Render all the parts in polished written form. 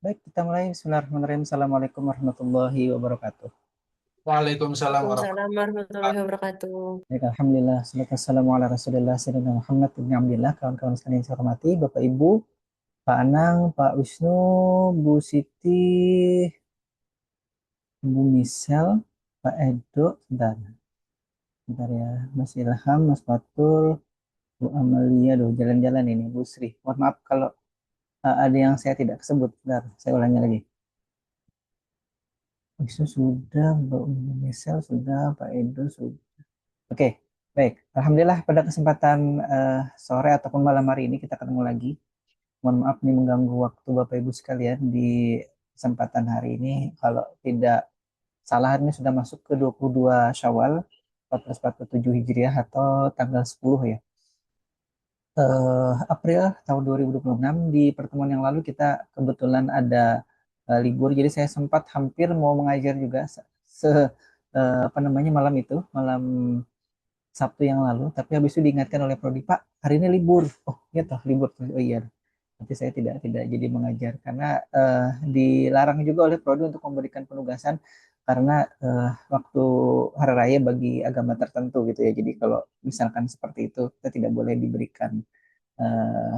Baik, kita mulai. Bismillahirrahmanirrahim. Assalamualaikum warahmatullahi wabarakatuh. Waalaikumsalam Waalaikumsalam. warahmatullahi Waalaikumsalam warahmatullahi wabarakatuh. wabarakatuh. Baik, Alhamdulillah. Salatu wassalamu ala Rasulillah Sayyidina Muhammad ibn Abdillah. Kawan-kawan sekalian yang saya hormati, Bapak Ibu, Pak Anang, Pak Wisnu, Bu Siti, Bu Misel, Pak Edo, sebentar, sebentar ya, Mas Ilham, Mas Fatul, Bu Amalia, doh jalan-jalan ini, Bu Sri. Mohon maaf kalau ada yang saya tidak sebut. Sebentar, saya ulangi lagi. Wisnu sudah, Bu Misel sudah, Pak Edo sudah. Oke, baik. Alhamdulillah pada kesempatan sore ataupun malam hari ini kita ketemu lagi. Mohon maaf nih mengganggu waktu Bapak Ibu sekalian di kesempatan hari ini. Kalau tidak salah ini sudah masuk ke 22 Syawal 1447 Hijriah atau tanggal 10 ya. April tahun 2026. Di pertemuan yang lalu kita kebetulan ada libur, jadi saya sempat hampir mau mengajar juga apa namanya malam itu, malam Sabtu yang lalu, tapi habis itu diingatkan oleh Prodi, Pak, hari ini libur. Oh, iya toh libur. Oh iya. Nanti saya tidak jadi mengajar karena dilarang juga oleh Prodi untuk memberikan penugasan karena waktu hari raya bagi agama tertentu gitu ya. Jadi kalau misalkan seperti itu kita tidak boleh diberikan eh,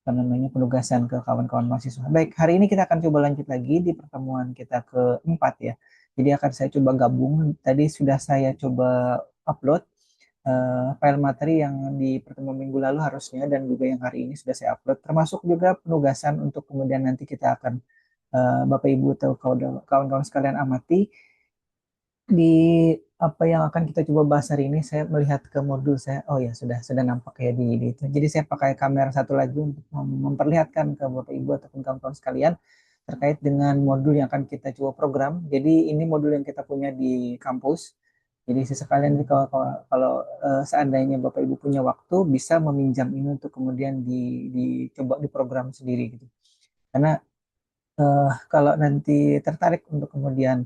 apa namanya penugasan ke kawan-kawan mahasiswa. Baik, hari ini kita akan coba lanjut lagi di pertemuan kita keempat ya. Jadi akan saya coba gabung. Tadi sudah saya coba upload file materi yang di pertemuan minggu lalu harusnya dan juga yang hari ini sudah saya upload, termasuk juga penugasan untuk kemudian nanti kita akan Bapak Ibu atau kawan-kawan sekalian amati di apa yang akan kita coba bahas hari ini. Saya melihat ke modul saya, oh ya sudah nampak ya di itu. Jadi saya pakai kamera satu lagi untuk memperlihatkan ke Bapak Ibu ataupun kawan-kawan sekalian terkait dengan modul yang akan kita coba program. Jadi ini modul yang kita punya di kampus. Jadi sesekalian nih kalau seandainya Bapak Ibu punya waktu bisa meminjam ini untuk kemudian dicoba diprogram sendiri gitu. Karena kalau nanti tertarik untuk kemudian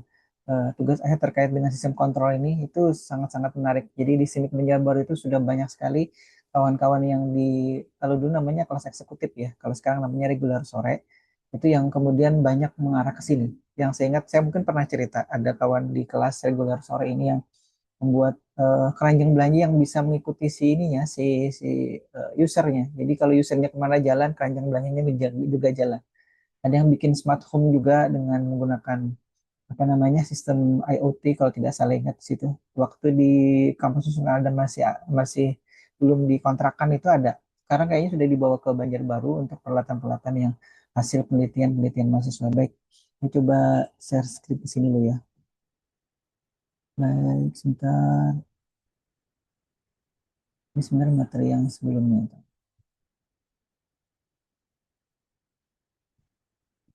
tugas akhir terkait dengan sistem kontrol ini itu sangat-sangat menarik. Jadi di Simik Menjabar itu sudah banyak sekali kawan-kawan yang di kalau dulu namanya kelas eksekutif ya, kalau sekarang namanya regular sore itu yang kemudian banyak mengarah ke sini. Yang saya ingat saya mungkin pernah cerita ada kawan di kelas regular sore ini yang membuat keranjang belanja yang bisa mengikuti si ininya si usernya. Jadi kalau usernya kemana jalan, keranjang belanjanya juga jalan. Ada yang bikin smart home juga dengan menggunakan apa namanya sistem IoT kalau tidak salah ingat di situ. Waktu di kampus Susunan dan masih masih belum dikontrakan itu ada. Sekarang kayaknya sudah dibawa ke Banjarbaru untuk peralatan-peralatan yang hasil penelitian-penelitian mahasiswa. Baik, saya coba share script di sini dulu ya. Baik, sebentar. Ini sebenarnya materi yang sebelumnya.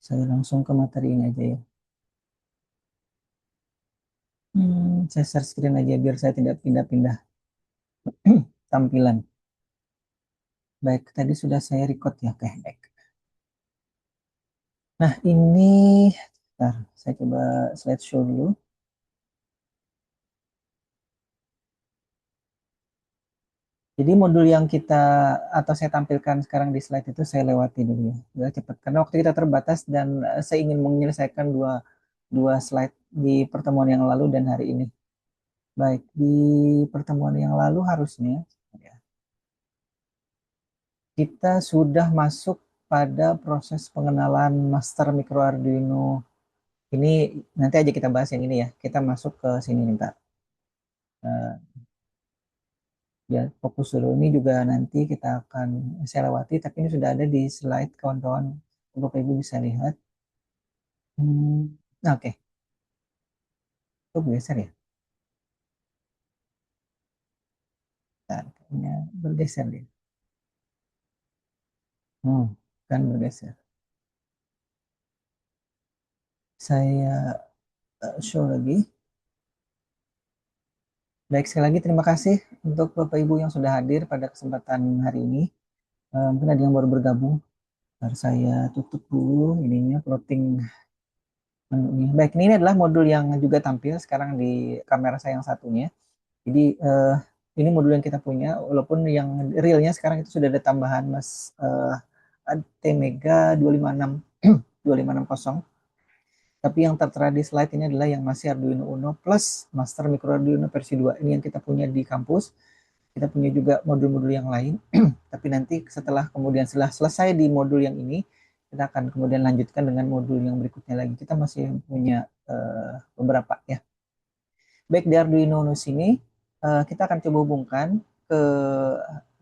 Saya langsung ke materi ini aja ya. Saya share screen aja biar saya tidak pindah-pindah tampilan. Baik, tadi sudah saya record ya. Oke, baik. Nah, ini, bentar, saya coba slideshow dulu. Jadi modul yang kita, atau saya tampilkan sekarang di slide itu saya lewati dulu ya. Biar cepat, karena waktu kita terbatas dan saya ingin menyelesaikan dua slide di pertemuan yang lalu dan hari ini. Baik, di pertemuan yang lalu harusnya, ya, kita sudah masuk pada proses pengenalan master micro Arduino. Ini nanti aja kita bahas yang ini ya. Kita masuk ke sini nih, Pak. Eh, Ya, fokus dulu. Ini juga nanti kita akan saya lewati, tapi ini sudah ada di slide kawan-kawan. Bapak Ibu bisa lihat. Nah, oke. Itu bergeser ya. Bentar, kayaknya bergeser dia. Hmm, kan bergeser. Saya show lagi. Baik, sekali lagi terima kasih untuk Bapak Ibu yang sudah hadir pada kesempatan hari ini. Mungkin ada yang baru bergabung. Ntar saya tutup dulu ininya plotting menunya. Baik, ini adalah modul yang juga tampil sekarang di kamera saya yang satunya. Jadi ini modul yang kita punya, walaupun yang realnya sekarang itu sudah ada tambahan Mas AT Mega 256. 2560. Tapi yang tertera di slide ini adalah yang masih Arduino Uno plus Master Micro Arduino versi 2. Ini yang kita punya di kampus. Kita punya juga modul-modul yang lain. Tapi nanti setelah selesai di modul yang ini, kita akan kemudian lanjutkan dengan modul yang berikutnya lagi. Kita masih punya beberapa ya. Baik, di Arduino Uno sini kita akan coba hubungkan ke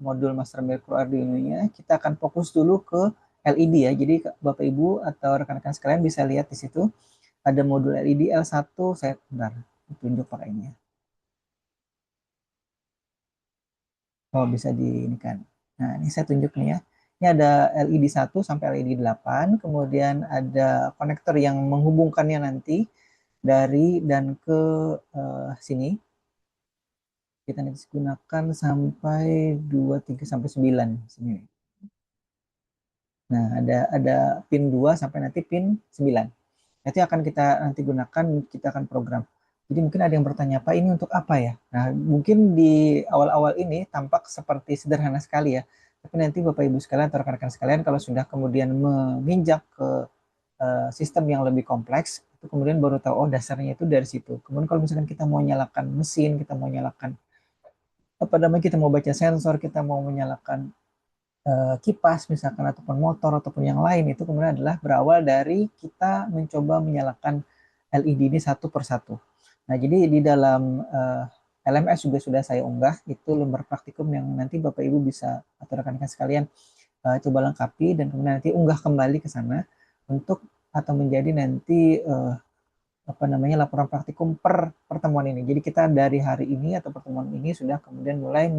modul Master Micro Arduino-nya. Kita akan fokus dulu ke LED ya. Jadi Bapak Ibu atau rekan-rekan sekalian bisa lihat di situ ada modul LED L1. Saya bentar tunjuk pakainya. Oh, bisa di ini kan. Nah, ini saya tunjuk nih ya. Ini ada LED 1 sampai LED 8, kemudian ada konektor yang menghubungkannya nanti dari dan ke sini. Kita nanti gunakan sampai 2, 3 sampai 9 sini. Nah, ada pin 2 sampai nanti pin 9. Itu akan kita nanti gunakan, kita akan program. Jadi mungkin ada yang bertanya, Pak, ini untuk apa ya? Nah, mungkin di awal-awal ini tampak seperti sederhana sekali ya. Tapi nanti Bapak Ibu sekalian atau rekan-rekan sekalian kalau sudah kemudian menginjak ke sistem yang lebih kompleks, itu kemudian baru tahu, oh dasarnya itu dari situ. Kemudian kalau misalkan kita mau nyalakan mesin, kita mau nyalakan apa namanya, kita mau baca sensor, kita mau menyalakan kipas misalkan ataupun motor ataupun yang lain, itu kemudian adalah berawal dari kita mencoba menyalakan LED ini satu persatu. Nah, jadi di dalam LMS juga sudah saya unggah itu lembar praktikum yang nanti Bapak Ibu bisa atau rekan-rekan sekalian coba lengkapi dan kemudian nanti unggah kembali ke sana untuk atau menjadi nanti apa namanya laporan praktikum per pertemuan ini. Jadi kita dari hari ini atau pertemuan ini sudah kemudian mulai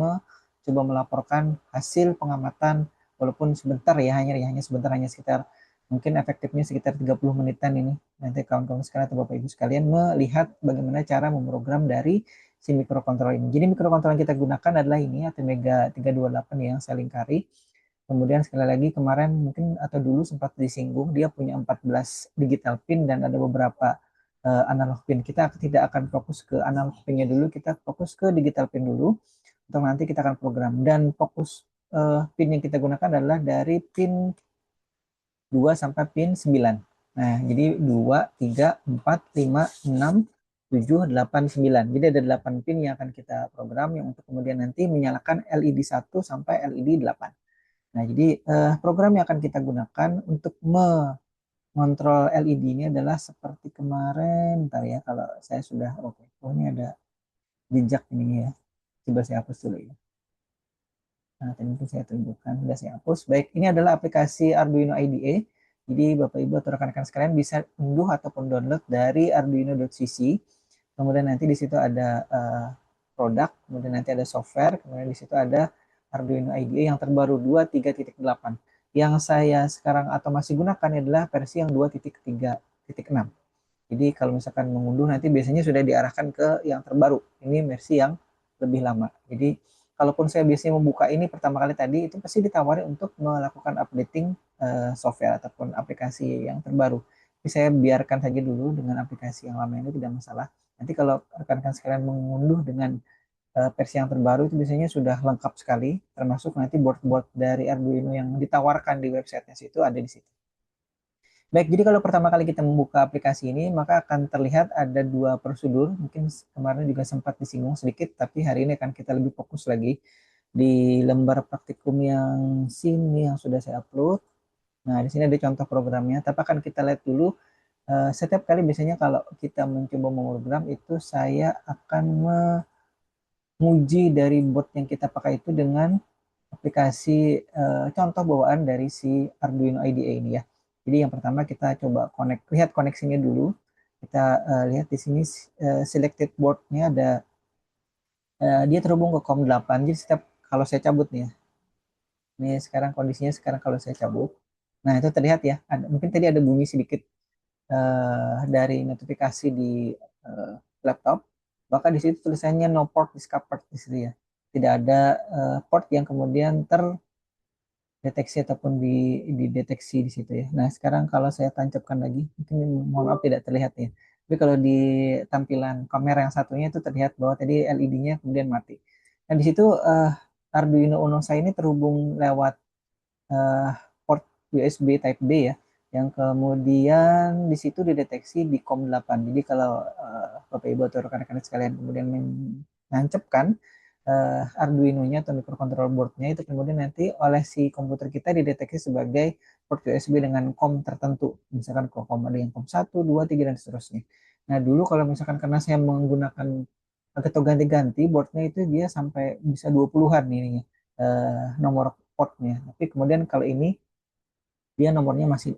coba melaporkan hasil pengamatan walaupun sebentar ya, hanya sebentar, hanya sekitar mungkin efektifnya sekitar 30 menitan ini. Nanti kawan-kawan sekalian atau Bapak Ibu sekalian melihat bagaimana cara memprogram dari si mikrokontroler ini. Jadi mikrokontroler yang kita gunakan adalah ini ATmega 328 yang saya lingkari. Kemudian sekali lagi kemarin mungkin atau dulu sempat disinggung, dia punya 14 digital pin dan ada beberapa analog pin. Kita tidak akan fokus ke analog pinnya dulu, kita fokus ke digital pin dulu. Untuk nanti kita akan program. Dan fokus pin yang kita gunakan adalah dari pin 2 sampai pin 9. Nah, jadi 2, 3, 4, 5, 6, 7, 8, 9. Jadi ada 8 pin yang akan kita program yang untuk kemudian nanti menyalakan LED 1 sampai LED 8. Nah, jadi program yang akan kita gunakan untuk mengontrol LED ini adalah seperti kemarin. Bentar ya, kalau saya sudah oke. Oh, ini ada jejak ini ya. Coba saya hapus dulu ya. Nah, tadi saya tunjukkan, sudah saya hapus. Baik, ini adalah aplikasi Arduino IDE. Jadi Bapak Ibu atau rekan-rekan sekalian bisa unduh ataupun download dari arduino.cc. Kemudian nanti di situ ada produk, kemudian nanti ada software, kemudian di situ ada Arduino IDE yang terbaru 2.3.8. Yang saya sekarang atau masih gunakan adalah versi yang 2.3.6. Jadi kalau misalkan mengunduh nanti biasanya sudah diarahkan ke yang terbaru. Ini versi yang lebih lama. Jadi kalaupun saya biasanya membuka ini pertama kali tadi, itu pasti ditawari untuk melakukan updating software ataupun aplikasi yang terbaru. Jadi saya biarkan saja dulu dengan aplikasi yang lama ini, tidak masalah. Nanti kalau rekan-rekan sekalian mengunduh dengan versi yang terbaru itu biasanya sudah lengkap sekali, termasuk nanti board-board dari Arduino yang ditawarkan di websitenya itu ada di situ. Baik, jadi kalau pertama kali kita membuka aplikasi ini, maka akan terlihat ada dua prosedur. Mungkin kemarin juga sempat disinggung sedikit, tapi hari ini akan kita lebih fokus lagi di lembar praktikum yang sini yang sudah saya upload. Nah, di sini ada contoh programnya, tapi akan kita lihat dulu. Setiap kali biasanya kalau kita mencoba memprogram itu saya akan menguji dari bot yang kita pakai itu dengan aplikasi contoh bawaan dari si Arduino IDE ini ya. Jadi yang pertama kita coba lihat koneksinya dulu. Kita lihat di sini selected board-nya ada dia terhubung ke COM8. Jadi setiap kalau saya cabut nih ya. Ini sekarang kondisinya sekarang kalau saya cabut. Nah, itu terlihat ya. Mungkin tadi ada bunyi sedikit dari notifikasi di uh, laptop. Bahkan di situ tulisannya no port discovered di situ ya. Tidak ada port yang kemudian deteksi ataupun dideteksi di situ ya. Nah, sekarang kalau saya tancapkan lagi, mungkin mohon maaf tidak terlihat ya. Tapi kalau di tampilan kamera yang satunya itu terlihat bahwa tadi LED-nya kemudian mati. Nah, di situ Arduino Uno saya ini terhubung lewat uh, port USB Type B ya. Yang kemudian di situ dideteksi di COM8. Jadi kalau Bapak Ibu atau rekan-rekan sekalian kemudian menancapkan Arduino-nya atau microcontroller board-nya itu kemudian nanti oleh si komputer kita dideteksi sebagai port USB dengan COM tertentu. Misalkan COM ada yang COM 1, 2, 3 dan seterusnya. Nah, dulu kalau misalkan karena saya menggunakan atau ganti-ganti boardnya itu dia sampai bisa 20-an ininya nomor portnya. Tapi kemudian kalau ini dia nomornya masih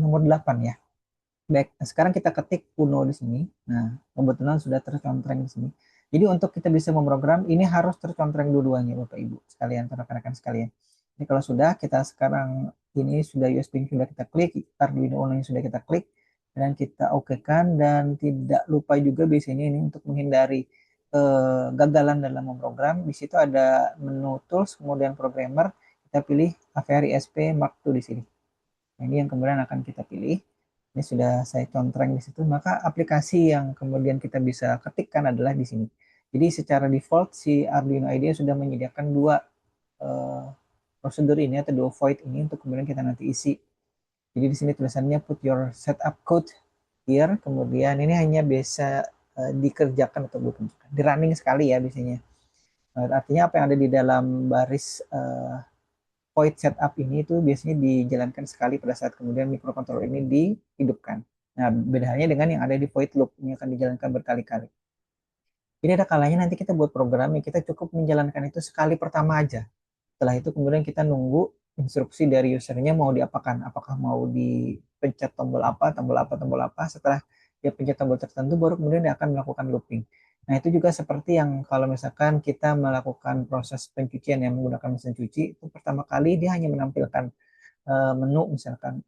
nomor 8 ya. Baik, nah sekarang kita ketik Uno di sini. Nah, kebetulan sudah tercontreng di sini. Jadi untuk kita bisa memprogram, ini harus tercontreng dua-duanya Bapak Ibu sekalian, rekan-rekan sekalian. Jadi kalau sudah, kita sekarang ini sudah USB sudah kita klik, Arduino Uno yang sudah kita klik, dan kita okekan, dan tidak lupa juga biasanya ini untuk menghindari gagalan dalam memprogram. Di situ ada menu tools, kemudian programmer, kita pilih AVRI SP Mark II di sini. Nah, ini yang kemudian akan kita pilih. Ini sudah saya contreng di situ. Maka aplikasi yang kemudian kita bisa ketikkan adalah di sini. Jadi secara default si Arduino IDE sudah menyediakan dua uh, prosedur ini atau dua void ini untuk kemudian kita nanti isi. Jadi di sini tulisannya put your setup code here. Kemudian ini hanya bisa dikerjakan atau bukan di running sekali ya biasanya. Artinya apa yang ada di dalam baris void setup ini itu biasanya dijalankan sekali pada saat kemudian microcontroller ini dihidupkan. Nah, beda halnya dengan yang ada di void loop, ini akan dijalankan berkali-kali. Jadi ada kalanya nanti kita buat program yang kita cukup menjalankan itu sekali pertama aja. Setelah itu kemudian kita nunggu instruksi dari usernya mau diapakan. Apakah mau dipencet tombol apa, tombol apa, tombol apa. Setelah dia pencet tombol tertentu baru kemudian dia akan melakukan looping. Nah itu juga seperti yang kalau misalkan kita melakukan proses pencucian yang menggunakan mesin cuci, itu pertama kali dia hanya menampilkan menu misalkan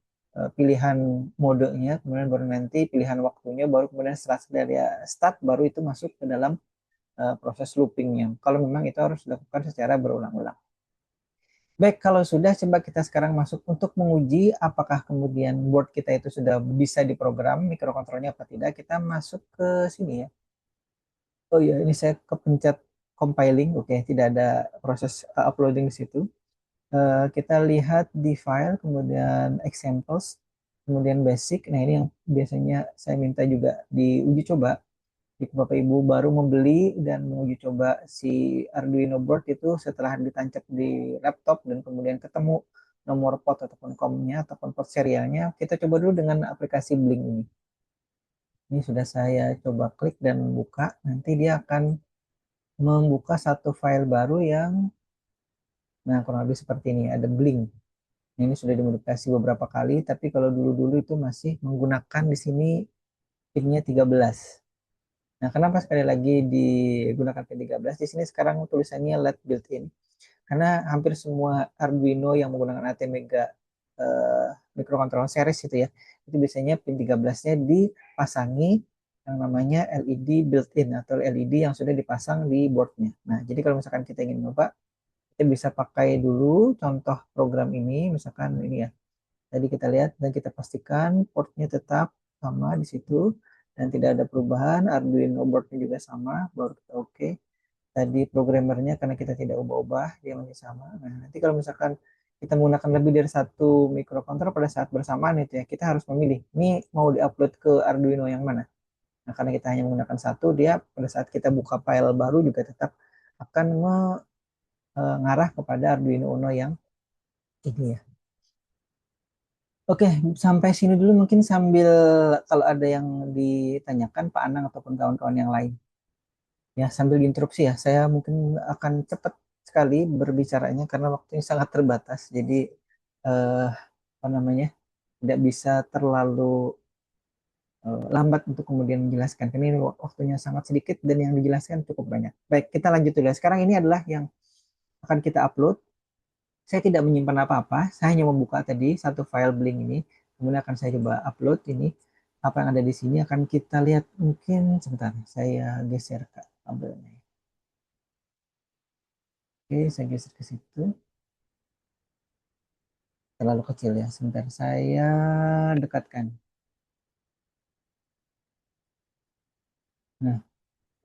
pilihan modenya, kemudian baru nanti pilihan waktunya, baru kemudian setelah dia start, baru itu masuk ke dalam proses loopingnya. Kalau memang itu harus dilakukan secara berulang-ulang. Baik, kalau sudah, coba kita sekarang masuk untuk menguji apakah kemudian board kita itu sudah bisa diprogram, mikrokontrolnya apa tidak. Kita masuk ke sini ya. Oh iya, ini saya kepencet compiling. Oke, tidak ada proses uploading di situ. Kita lihat di file, kemudian examples, kemudian basic. Nah, ini yang biasanya saya minta juga diuji coba. Jika Bapak Ibu baru membeli dan menguji coba si Arduino board itu setelah ditancap di laptop dan kemudian ketemu nomor port ataupun COM-nya ataupun port serialnya, kita coba dulu dengan aplikasi Blink ini. Ini sudah saya coba klik dan buka. Nanti dia akan membuka satu file baru yang, nah kurang lebih seperti ini, ada Blink. Ini sudah dimodifikasi beberapa kali, tapi kalau dulu-dulu itu masih menggunakan di sini pinnya 13. Nah, kenapa sekali lagi digunakan pin 13? Di sini sekarang tulisannya LED built-in. Karena hampir semua Arduino yang menggunakan ATmega eh, microcontroller series itu ya, itu biasanya pin 13-nya dipasangi yang namanya LED built-in atau LED yang sudah dipasang di boardnya. Nah, jadi kalau misalkan kita ingin coba, kita bisa pakai dulu contoh program ini, misalkan ini ya. Tadi kita lihat dan kita pastikan portnya tetap sama di situ dan tidak ada perubahan. Arduino boardnya juga sama, baru kita oke. Tadi programmernya karena kita tidak ubah-ubah, dia masih sama. Nah, nanti kalau misalkan kita menggunakan lebih dari satu mikrokontroller pada saat bersamaan itu ya, kita harus memilih, ini mau diupload ke Arduino yang mana. Nah, karena kita hanya menggunakan satu, dia pada saat kita buka file baru juga tetap akan mengarah kepada Arduino Uno yang ini ya. Oke, sampai sini dulu mungkin sambil kalau ada yang ditanyakan Pak Anang ataupun kawan-kawan yang lain. Ya, sambil diinterupsi ya, saya mungkin akan cepat sekali berbicaranya karena waktunya sangat terbatas. Jadi eh, apa namanya? Tidak bisa terlalu lambat untuk kemudian menjelaskan. Karena ini waktunya sangat sedikit dan yang dijelaskan cukup banyak. Baik, kita lanjut dulu ya. Sekarang ini adalah yang akan kita upload. Saya tidak menyimpan apa-apa, saya hanya membuka tadi satu file Blink ini, kemudian akan saya coba upload ini, apa yang ada di sini akan kita lihat, mungkin sebentar, saya geser ke kabelnya. Oke, saya geser ke situ, terlalu kecil ya, sebentar, saya dekatkan. Nah,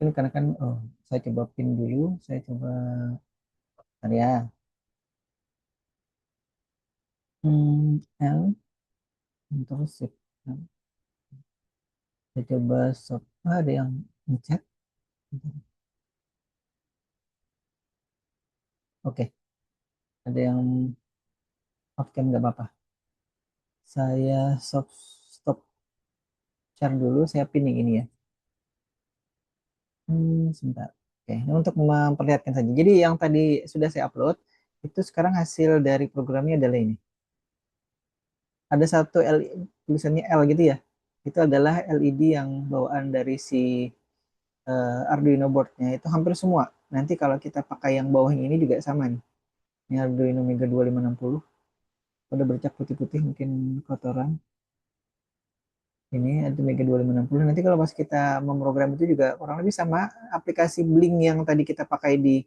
ini karena kan, oh, saya coba pin dulu, saya coba, bentar ya, L, Terus sip. Nah, saya coba stop. Ada yang ngechat. Oke, ada yang off cam nggak apa-apa. Saya stop share dulu. Saya pin yang ini ya. Sebentar. Oke, ini untuk memperlihatkan saja. Jadi yang tadi sudah saya upload, itu sekarang hasil dari programnya adalah ini. Ada satu tulisannya L gitu ya. Itu adalah LED yang bawaan dari si Arduino boardnya itu hampir semua. Nanti kalau kita pakai yang bawah ini juga sama nih. Ini Arduino Mega 2560. Udah bercak putih-putih mungkin kotoran. Ini ada Mega 2560. Nanti kalau pas kita memprogram itu juga kurang lebih sama aplikasi Blink yang tadi kita pakai di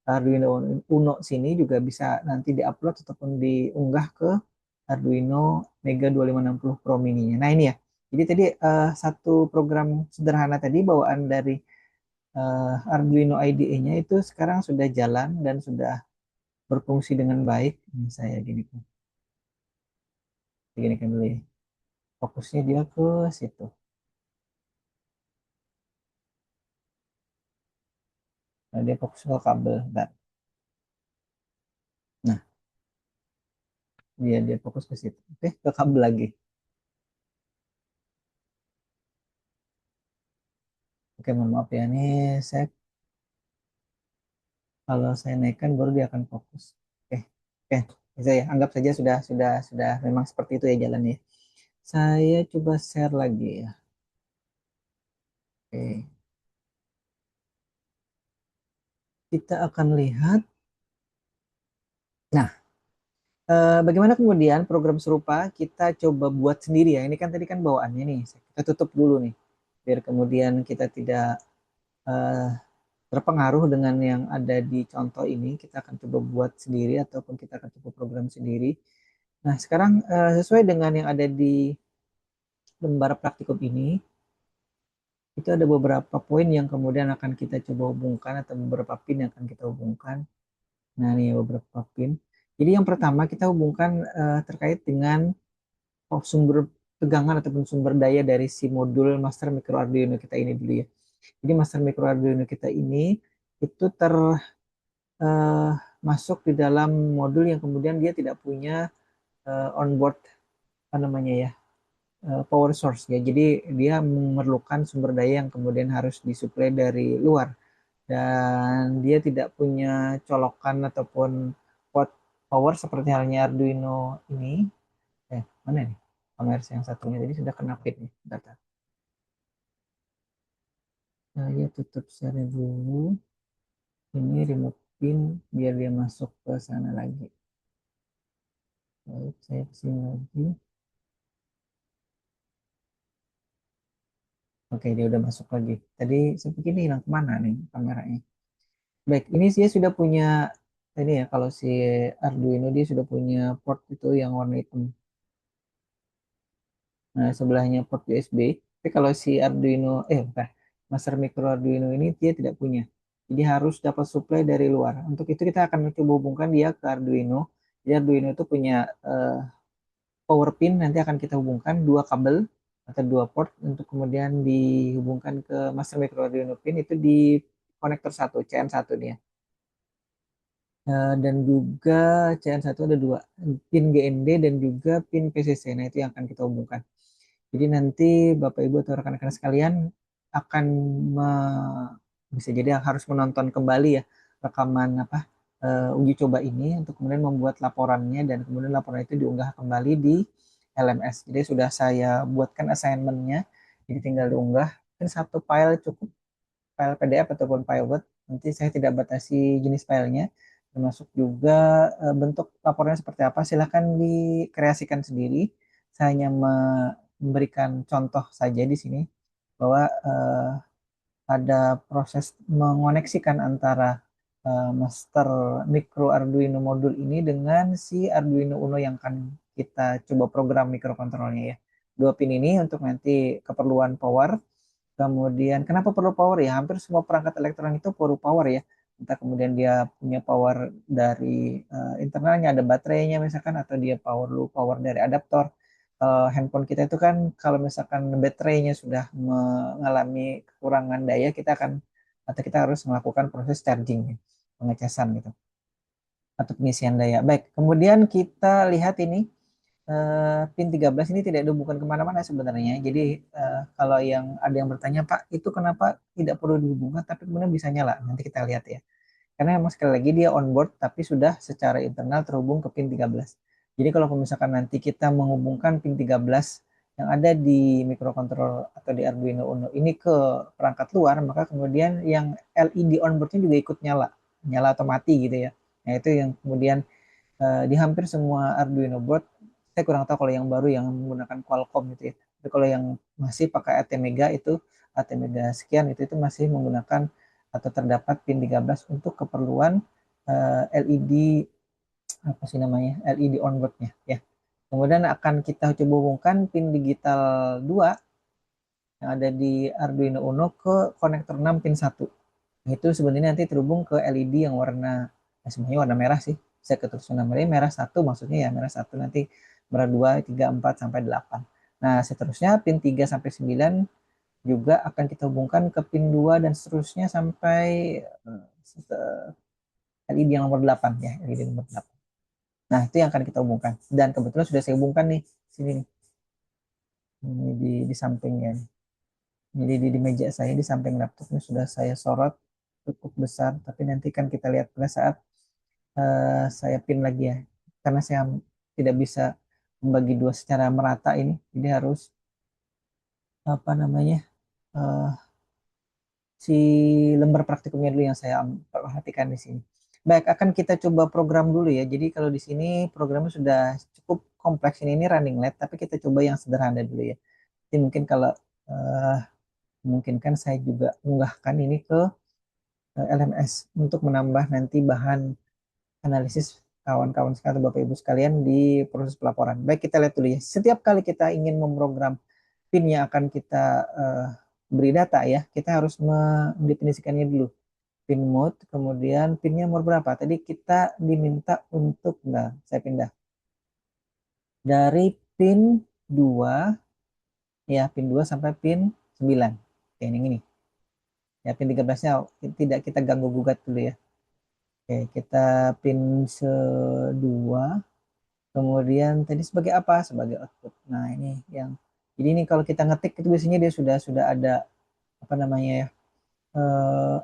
Arduino Uno sini juga bisa nanti diupload ataupun diunggah ke Arduino Mega 2560 Pro Mini-nya. Nah ini ya. Jadi tadi satu program sederhana tadi bawaan dari Arduino IDE-nya itu sekarang sudah jalan dan sudah berfungsi dengan baik. Ini saya gini kan dulu ya. Fokusnya dia ke situ. Nah, dia fokus ke kabel. Nah, dia fokus ke situ. Oke, ke kabel lagi. Oke, mohon maaf ya. Ini saya kalau saya naikkan baru dia akan fokus. Oke, oke. Bisa ya. Anggap saja sudah memang seperti itu ya jalannya. Saya coba share lagi ya. Oke. Kita akan lihat. Nah, bagaimana kemudian program serupa kita coba buat sendiri ya. Ini kan tadi kan bawaannya nih. Kita tutup dulu nih. Biar kemudian kita tidak eh, terpengaruh dengan yang ada di contoh ini. Kita akan coba buat sendiri ataupun kita akan coba program sendiri. Nah, sekarang sesuai dengan yang ada di lembar praktikum ini, itu ada beberapa poin yang kemudian akan kita coba hubungkan atau beberapa pin yang akan kita hubungkan. Nah, ini ya beberapa pin. Jadi yang pertama kita hubungkan terkait dengan sumber tegangan ataupun sumber daya dari si modul Master Micro Arduino kita ini dulu ya. Jadi Master Micro Arduino kita ini itu eh, masuk di dalam modul yang kemudian dia tidak punya onboard apa namanya ya power source ya. Jadi dia memerlukan sumber daya yang kemudian harus disuplai dari luar dan dia tidak punya colokan ataupun port power seperti halnya Arduino ini. Mana nih? Kamera yang satunya tadi sudah kena pin nih. Data. Saya tutup share dulu. Ini remote pin biar dia masuk ke sana lagi. Baik, saya kesini lagi. Oke, dia udah masuk lagi. Tadi saya pikir ini hilang kemana nih kameranya. Baik, ini dia sudah punya ini ya kalau si Arduino dia sudah punya port itu yang warna hitam. Nah, sebelahnya port USB. Tapi kalau si Arduino bukan, Master Micro Arduino ini dia tidak punya. Jadi harus dapat supply dari luar. Untuk itu kita akan coba hubungkan dia ke Arduino. Jadi Arduino itu punya power pin nanti akan kita hubungkan dua kabel atau dua port untuk kemudian dihubungkan ke Master Micro Arduino pin itu di konektor satu CN1 nih ya. Dan juga CN1 ada dua pin GND dan juga pin PCC. Nah, itu yang akan kita hubungkan. Jadi nanti Bapak Ibu atau rekan-rekan sekalian akan bisa jadi harus menonton kembali ya rekaman apa uji coba ini untuk kemudian membuat laporannya dan kemudian laporan itu diunggah kembali di LMS. Jadi sudah saya buatkan assignmentnya, jadi tinggal diunggah. Mungkin satu file cukup, file PDF ataupun file Word. Nanti saya tidak batasi jenis filenya, termasuk juga bentuk laporannya seperti apa. Silahkan dikreasikan sendiri. Saya hanya memberikan contoh saja di sini bahwa ada proses mengoneksikan antara master micro Arduino modul ini dengan si Arduino Uno yang akan kita coba program mikrokontrolnya ya. Dua pin ini untuk nanti keperluan power. Kemudian kenapa perlu power ya? Hampir semua perangkat elektronik itu perlu power ya. Entah kemudian dia punya power dari internalnya ada baterainya misalkan atau dia power dari adaptor. handphone kita itu kan kalau misalkan baterainya sudah mengalami kekurangan daya, kita harus melakukan proses charging, ya, pengecasan gitu, atau pengisian daya. Baik, kemudian kita lihat ini pin 13 ini tidak dihubungkan kemana-mana sebenarnya. Jadi kalau ada yang bertanya, Pak, itu kenapa tidak perlu dihubungkan tapi kemudian bisa nyala? Nanti kita lihat ya. Karena memang sekali lagi dia onboard tapi sudah secara internal terhubung ke pin 13. Jadi kalau misalkan nanti kita menghubungkan pin 13 yang ada di microcontroller atau di Arduino Uno ini ke perangkat luar, maka kemudian yang LED onboardnya juga ikut nyala, nyala atau mati gitu ya. Nah itu yang kemudian di hampir semua Arduino board, saya kurang tahu kalau yang baru yang menggunakan Qualcomm gitu ya. Tapi kalau yang masih pakai ATmega itu, ATmega sekian itu masih menggunakan atau terdapat pin 13 untuk keperluan LED, apa sih namanya, LED onboardnya ya. Kemudian akan kita coba hubungkan pin digital 2 yang ada di Arduino Uno ke konektor 6 pin 1. Itu sebenarnya nanti terhubung ke LED yang warna, sebenarnya warna merah sih. Saya keterusan namanya merah 1, maksudnya ya merah 1 nanti merah 2, 3, 4 sampai 8. Nah, seterusnya pin 3 sampai 9 juga akan kita hubungkan ke pin 2 dan seterusnya sampai LED yang nomor 8 ya, LED nomor 8. Nah, itu yang akan kita hubungkan. Dan kebetulan sudah saya hubungkan nih sini nih. Ini di sampingnya nih. Jadi di meja saya di samping laptopnya sudah saya sorot cukup besar, tapi nanti kan kita lihat pada saat saya pin lagi ya, karena saya tidak bisa membagi dua secara merata ini, jadi harus apa namanya, uh, si lembar praktikumnya dulu yang saya perhatikan di sini. Baik, akan kita coba program dulu ya. Jadi kalau di sini programnya sudah cukup kompleks, ini running lab, tapi kita coba yang sederhana dulu ya. Jadi mungkin kalau uh, memungkinkan saya juga unggahkan ini ke LMS untuk menambah nanti bahan analisis kawan-kawan sekalian, Bapak Ibu sekalian, di proses pelaporan. Baik, kita lihat dulu ya. Setiap kali kita ingin memprogram pin yang akan kita beri data ya, kita harus mendefinisikannya dulu. Pin mode, kemudian pinnya nomor berapa. Tadi kita diminta untuk, nah, saya pindah. Dari pin 2, ya, pin 2 sampai pin 9. Oke, ini. Ya, pin 13-nya tidak kita ganggu gugat dulu ya. Oke, kita pin 2. Kemudian tadi sebagai apa? Sebagai output. Nah, ini yang jadi ini kalau kita ngetik itu biasanya dia sudah ada apa namanya ya?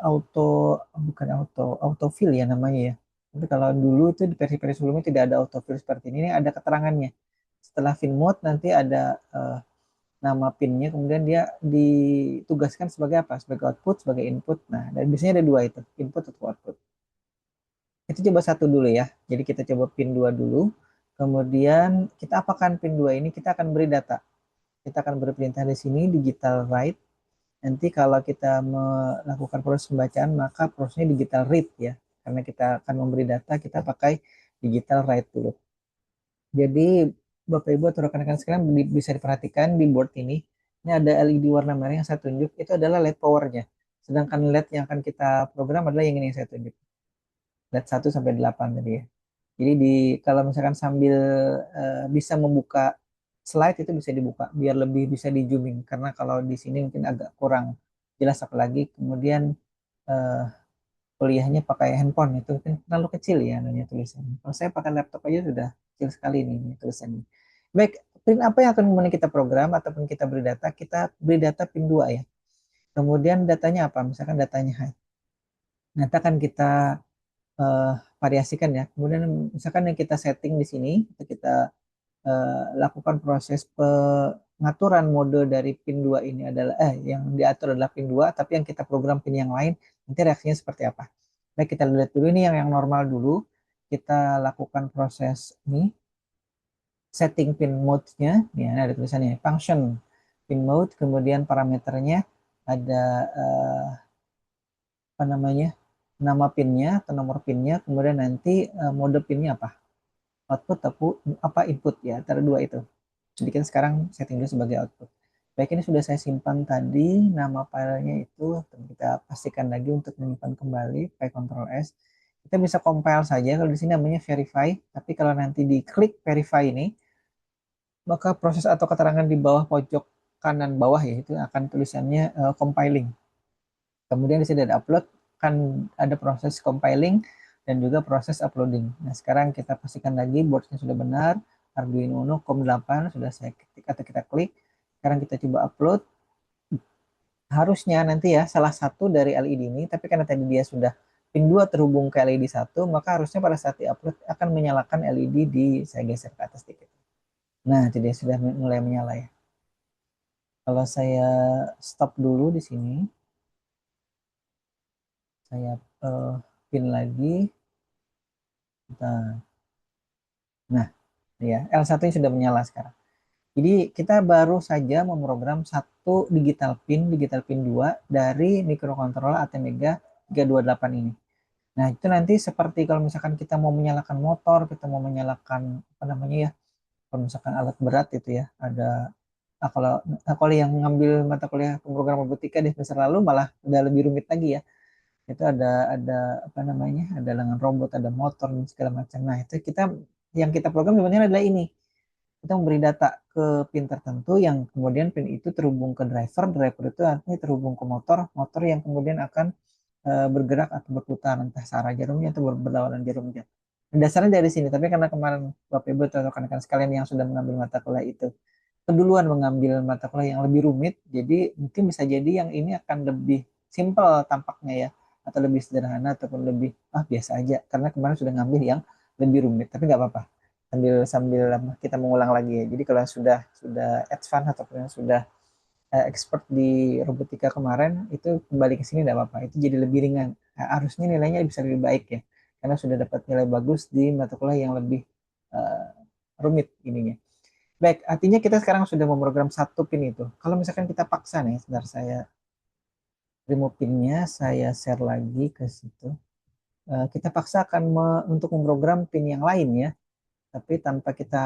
Auto, bukan autofill ya namanya ya. Tapi kalau dulu itu di versi-versi sebelumnya tidak ada autofill seperti ini. Ini ada keterangannya. Setelah pin mode nanti ada nama pinnya, kemudian dia ditugaskan sebagai apa? Sebagai output, sebagai input. Nah, dan biasanya ada dua itu, input atau output. Itu coba satu dulu ya. Jadi kita coba pin 2 dulu. Kemudian kita apakan pin 2 ini? Kita akan beri data. Kita akan beri perintah di sini digital write. Nanti kalau kita melakukan proses pembacaan maka prosesnya digital read ya. Karena kita akan memberi data, kita pakai digital write dulu. Jadi Bapak Ibu atau rekan-rekan sekalian bisa diperhatikan di board ini. Ini ada LED warna merah yang saya tunjuk, itu adalah LED powernya. Sedangkan LED yang akan kita program adalah yang ini yang saya tunjuk. LED 1 sampai 8 tadi ya. Jadi kalau misalkan sambil bisa membuka slide itu bisa dibuka biar lebih bisa di zooming, karena kalau di sini mungkin agak kurang jelas, apalagi kemudian uh, kuliahnya pakai handphone itu mungkin terlalu kecil ya namanya tulisannya. Kalau saya pakai laptop aja sudah kecil sekali nih tulisannya. Baik, pin apa yang akan kemudian kita program ataupun kita beri data? Kita beri data pin 2 ya. Kemudian datanya apa? Misalkan datanya high. Nanti akan kita uh, variasikan ya. Kemudian misalkan yang kita setting di sini, kita lakukan proses pengaturan mode dari pin 2 ini adalah yang diatur adalah pin 2, tapi yang kita program pin yang lain, nanti reaksinya seperti apa. Baik, kita lihat dulu ini yang normal dulu. Kita lakukan proses ini setting pin mode-nya. Ya, ada tulisannya function pin mode, kemudian parameternya ada apa namanya? Nama pinnya atau nomor pinnya, kemudian nanti mode pinnya apa? Output apa input ya, antara dua itu. Jadi kita sekarang setting dulu sebagai output. Baik, ini sudah saya simpan tadi nama filenya itu. Kita pastikan lagi untuk menyimpan kembali file Ctrl S. Kita bisa compile saja. Kalau di sini namanya verify, tapi kalau nanti diklik verify ini, maka proses atau keterangan di bawah pojok kanan bawah ya itu akan tulisannya compiling. Kemudian di sini ada upload, kan ada proses compiling dan juga proses uploading. Nah, sekarang kita pastikan lagi boardnya sudah benar, Arduino Uno COM8 sudah saya ketik atau kita klik. Sekarang kita coba upload. Harusnya nanti ya salah satu dari LED ini, tapi karena tadi dia sudah pin 2 terhubung ke LED 1, maka harusnya pada saat di-upload akan menyalakan LED di saya geser ke atas dikit. Nah, jadi sudah mulai menyala ya. Kalau saya stop dulu di sini, saya eh, pin lagi. Nah, ya L1 ini sudah menyala sekarang. Jadi kita baru saja memprogram satu digital pin 2 dari microcontroller Atmega 328 ini. Nah, itu nanti seperti kalau misalkan kita mau menyalakan motor, kita mau menyalakan apa namanya ya, kalau misalkan alat berat itu ya, ada kalau yang ngambil mata kuliah pemrograman robotika di semester lalu malah udah lebih rumit lagi ya. Itu ada apa namanya? Ada lengan robot, ada motor dan segala macam. Nah, itu yang kita program sebenarnya adalah ini. Kita memberi data ke pin tertentu yang kemudian pin itu terhubung ke driver, driver itu artinya terhubung ke motor, motor yang kemudian akan bergerak atau berputar entah searah jarumnya atau berlawanan jarumnya. Dasarnya dari sini, tapi karena kemarin Bapak Ibu atau rekan-rekan sekalian yang sudah mengambil mata kuliah itu keduluan mengambil mata kuliah yang lebih rumit, jadi mungkin bisa jadi yang ini akan lebih simpel tampaknya ya, atau lebih sederhana ataupun lebih biasa aja karena kemarin sudah ngambil yang lebih rumit, tapi nggak apa-apa sambil sambil kita mengulang lagi ya. Jadi kalau sudah advance ataupun yang sudah expert di robotika kemarin itu kembali ke sini tidak apa-apa, itu jadi lebih ringan. Nah, harusnya nilainya bisa lebih baik ya karena sudah dapat nilai bagus di mata kuliah yang lebih uh, rumit ininya. Baik, artinya kita sekarang sudah memprogram satu pin itu. Kalau misalkan kita paksa nih, sebentar saya remove pinnya, saya share lagi ke situ. Kita paksa akan untuk memprogram pin yang lain ya, tapi tanpa kita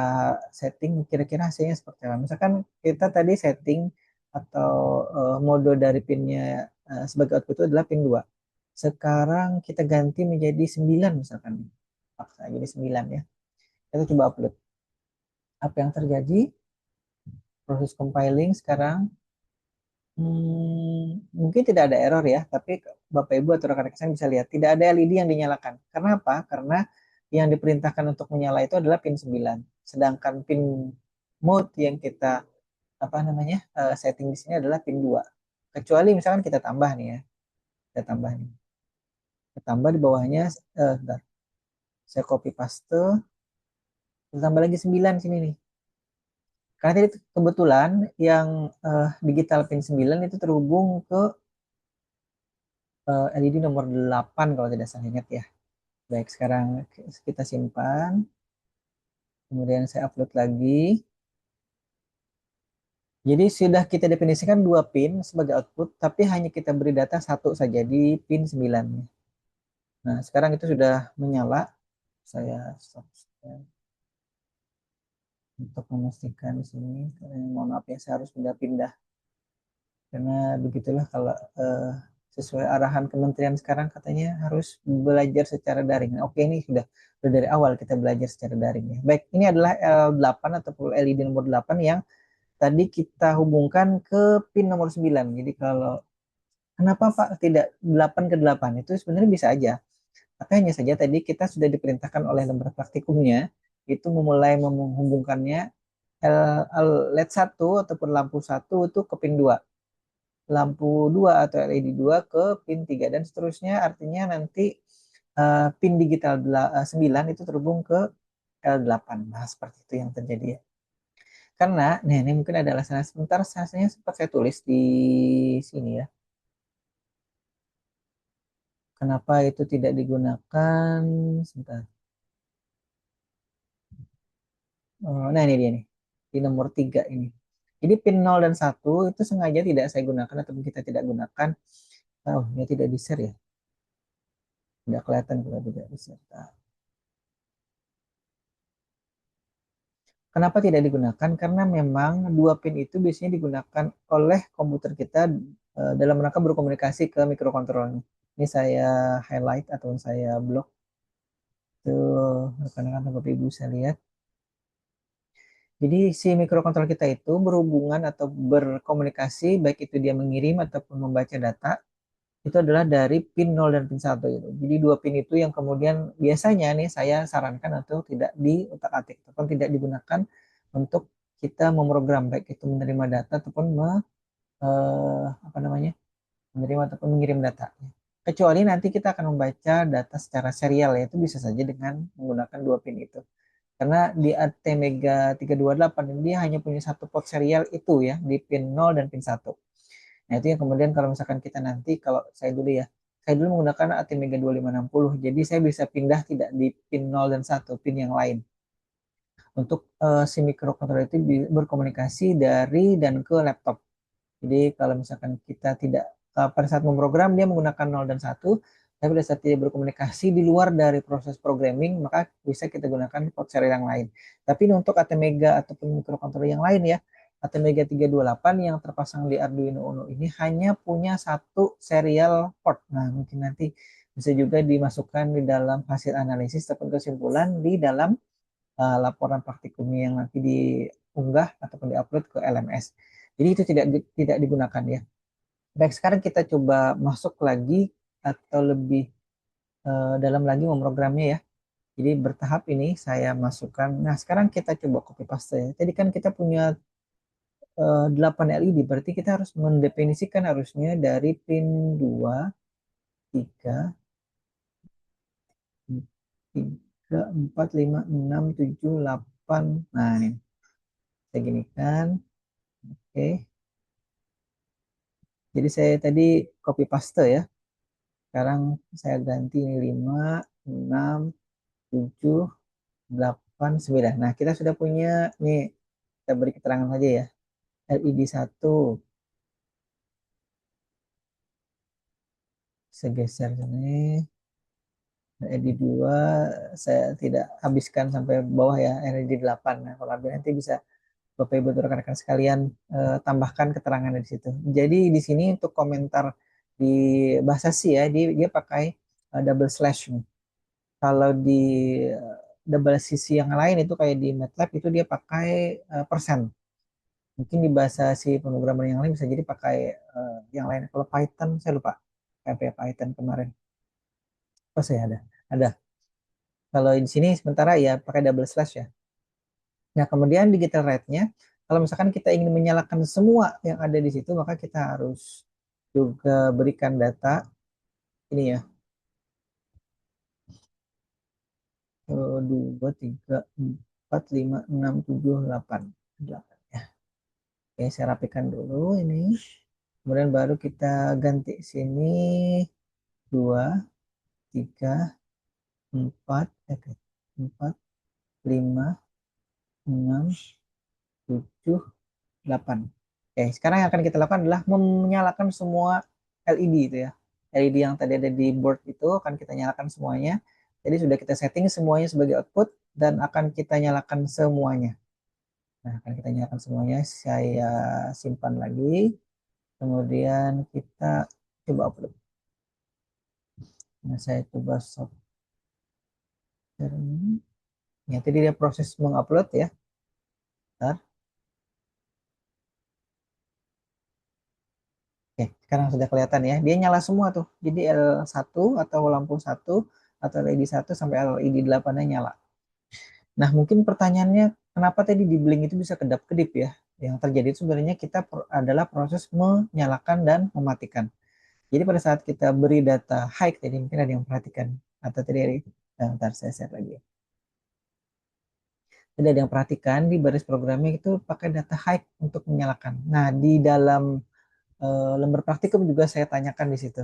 setting kira-kira hasilnya seperti apa. Misalkan kita tadi setting atau mode dari pinnya sebagai output itu adalah pin 2. Sekarang kita ganti menjadi 9 misalkan. Paksa jadi 9 ya. Kita coba upload. Apa yang terjadi? Proses compiling sekarang. Mungkin tidak ada error ya, tapi Bapak Ibu atau rekan-rekan saya bisa lihat tidak ada LED yang dinyalakan. Karena apa? Karena yang diperintahkan untuk menyala itu adalah pin 9. Sedangkan pin mode yang kita apa namanya setting di sini adalah pin 2. Kecuali misalkan kita tambah nih ya. Kita tambah nih. Kita tambah di bawahnya bentar. Saya copy paste, kita tambah lagi 9 sini nih. Karena tadi kebetulan yang digital pin 9 itu terhubung ke LED nomor 8 kalau tidak salah ingat ya. Baik, sekarang kita simpan. Kemudian saya upload lagi. Jadi sudah kita definisikan dua pin sebagai output, tapi hanya kita beri data satu saja di pin 9. Nah, sekarang itu sudah menyala. Saya stop untuk memastikan di sini. Mohon maaf ya, saya harus pindah-pindah. Karena begitulah kalau sesuai arahan kementerian sekarang katanya harus belajar secara daring. Nah, oke, ini sudah dari awal kita belajar secara daring ya. Baik, ini adalah L8 ataupun LED nomor 8 yang tadi kita hubungkan ke pin nomor 9. Jadi kalau kenapa Pak tidak 8 ke 8? Itu sebenarnya bisa aja. Tapi hanya saja tadi kita sudah diperintahkan oleh lembar praktikumnya itu memulai menghubungkannya LED 1 ataupun lampu 1 itu ke pin 2, lampu 2 atau LED 2 ke pin 3 dan seterusnya, artinya nanti pin digital 9 itu terhubung ke L8. Nah, seperti itu yang terjadi ya. Karena, nah ini mungkin ada alasan sebentar, hasilnya sempat saya tulis di sini ya. Kenapa itu tidak digunakan? Sebentar. Nah ini dia nih, di nomor 3 ini. Jadi pin 0 dan 1 itu sengaja tidak saya gunakan atau kita tidak gunakan. Oh, ya tidak di-share ya. Tidak kelihatan kalau tidak di-share. Nah, kenapa tidak digunakan? Karena memang dua pin itu biasanya digunakan oleh komputer kita dalam rangka berkomunikasi ke mikrokontrolernya. Ini saya highlight atau saya blok. Tuh, rekan-rekan Bapak Ibu saya lihat. Jadi si mikrokontroler kita itu berhubungan atau berkomunikasi baik itu dia mengirim ataupun membaca data itu adalah dari pin 0 dan pin 1 gitu. Jadi dua pin itu yang kemudian biasanya nih saya sarankan untuk tidak diutak-atik ataupun tidak digunakan untuk kita memprogram baik itu menerima data ataupun apa namanya? Menerima ataupun mengirim data. Kecuali nanti kita akan membaca data secara serial ya, itu bisa saja dengan menggunakan dua pin itu. Karena di ATmega 328 ini dia hanya punya satu port serial itu ya, di pin 0 dan pin 1. Nah, itu yang kemudian kalau misalkan kita nanti, kalau saya dulu ya, saya dulu menggunakan ATmega 2560, jadi saya bisa pindah tidak di pin 0 dan 1, pin yang lain. Untuk si microcontroller itu berkomunikasi dari dan ke laptop. Jadi kalau misalkan kita tidak pada saat memprogram dia menggunakan 0 dan 1, tapi pada saat dia berkomunikasi di luar dari proses programming, maka bisa kita gunakan port serial yang lain. Tapi untuk ATmega ataupun microcontroller yang lain ya, ATmega 328 yang terpasang di Arduino Uno ini hanya punya satu serial port. Nah, mungkin nanti bisa juga dimasukkan di dalam hasil analisis ataupun kesimpulan di dalam laporan praktikumnya yang nanti diunggah ataupun diupload ke LMS. Jadi itu tidak digunakan ya. Baik, sekarang kita coba masuk lagi atau lebih dalam lagi memprogramnya ya. Jadi bertahap ini saya masukkan. Nah, sekarang kita coba copy paste ya. Tadi kan kita punya 8 LED, berarti kita harus mendefinisikan harusnya dari pin 2, 3, 3, 4, 5, 6, 7, 8. Nah, ini saya gini kan. Oke. Jadi saya tadi copy paste ya. Sekarang saya ganti ini 5, 6, 7, 8, 9. Nah, kita sudah punya nih, kita beri keterangan saja ya. LED 1, saya geser sini. LED 2, saya tidak habiskan sampai bawah ya, LED 8. Nah, kalau habis nanti bisa Bapak Ibu dan rekan-rekan sekalian tambahkan keterangan di situ. Jadi di sini untuk komentar di bahasa C ya, dia pakai double slash nih. Kalau di double sisi yang lain itu kayak di MATLAB itu dia pakai persen. Mungkin di bahasa si pemrograman yang lain bisa jadi pakai yang lain. Kalau Python saya lupa. Kayak Python kemarin. Oh saya ada. Ada. Kalau di sini sementara ya pakai double slash ya. Nah kemudian digital rate-nya, kalau misalkan kita ingin menyalakan semua yang ada di situ, maka kita harus juga berikan data ini ya. 2, 3, 4, 5, 6, 7, 8. 8 ya. Oke, saya rapikan dulu ini. Kemudian baru kita ganti sini 2, 3, 4, 4, 5, 6, 7, 8. Oke, sekarang yang akan kita lakukan adalah menyalakan semua LED itu ya. LED yang tadi ada di board itu akan kita nyalakan semuanya. Jadi sudah kita setting semuanya sebagai output dan akan kita nyalakan semuanya. Nah, akan kita nyalakan semuanya. Saya simpan lagi. Kemudian kita coba upload. Nah, saya coba software ini. Ya, tadi dia proses mengupload ya. Bentar. Oke, sekarang sudah kelihatan ya. Dia nyala semua tuh. Jadi L1 atau lampu 1 atau LED 1 sampai LED 8-nya nyala. Nah, mungkin pertanyaannya kenapa tadi di Blink itu bisa kedap-kedip ya? Yang terjadi itu sebenarnya kita adalah proses menyalakan dan mematikan. Jadi pada saat kita beri data high tadi mungkin ada yang perhatikan atau tadi bentar saya share lagi ya. Tadi ada yang perhatikan di baris programnya itu pakai data high untuk menyalakan. Nah, di dalam lembar praktikum juga saya tanyakan di situ.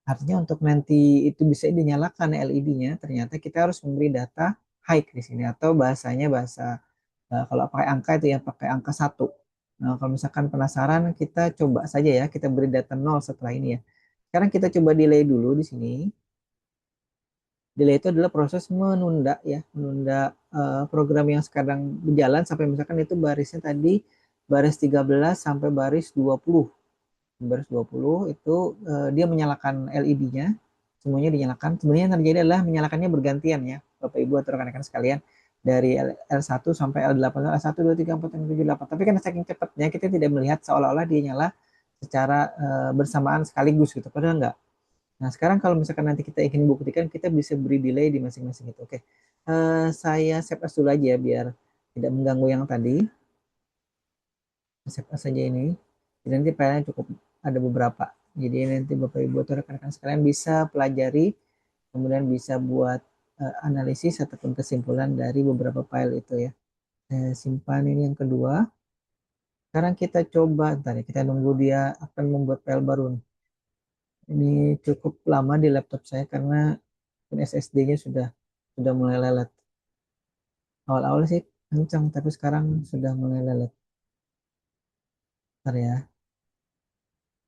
Artinya untuk nanti itu bisa dinyalakan LED-nya, ternyata kita harus memberi data high di sini atau bahasanya bahasa kalau pakai angka itu ya pakai angka 1. Nah, kalau misalkan penasaran kita coba saja ya, kita beri data 0 setelah ini ya. Sekarang kita coba delay dulu di sini. Delay itu adalah proses menunda ya, menunda program yang sekarang berjalan sampai misalkan itu barisnya tadi baris 13 sampai baris 20. Baris 20 itu dia menyalakan LED-nya, semuanya dinyalakan. Sebenarnya yang terjadi adalah menyalakannya bergantian ya, Bapak Ibu atau rekan-rekan sekalian. dari L1 sampai L8, L1, 2, 3, 4, 5, 7, 8. Tapi kan saking cepatnya kita tidak melihat seolah-olah dia nyala secara bersamaan sekaligus gitu. Padahal enggak. Nah, sekarang kalau misalkan nanti kita ingin buktikan, kita bisa beri delay di masing-masing itu. Oke. Saya save as dulu aja ya, biar tidak mengganggu yang tadi. Save as saja ini. Jadi nanti filenya cukup ada beberapa. Jadi nanti Bapak Ibu atau rekan-rekan sekalian bisa pelajari, kemudian bisa buat analisis ataupun kesimpulan dari beberapa file itu ya. Saya simpan ini yang kedua. Sekarang kita coba, ntar ya, kita nunggu dia akan membuat file baru. Ini cukup lama di laptop saya karena SSD-nya sudah mulai lelet. Awal-awal sih kencang, tapi sekarang sudah mulai lelet. Ntar ya,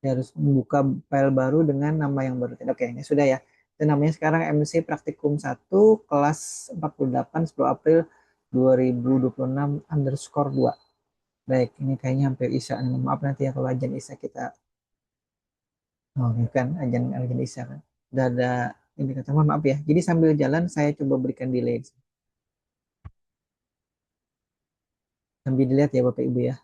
saya harus membuka file baru dengan nama yang baru. Oke, ini sudah ya. Itu namanya sekarang MC Praktikum 1 kelas 48 10 April 2026 underscore 2. Baik, ini kayaknya hampir Isya. Maaf nanti ya kalau ajan Isya kita. Oh, ini kan ajan Isya kan. Udah ada indikator, mohon maaf ya. Jadi sambil jalan saya coba berikan delay. Sambil dilihat ya Bapak Ibu ya.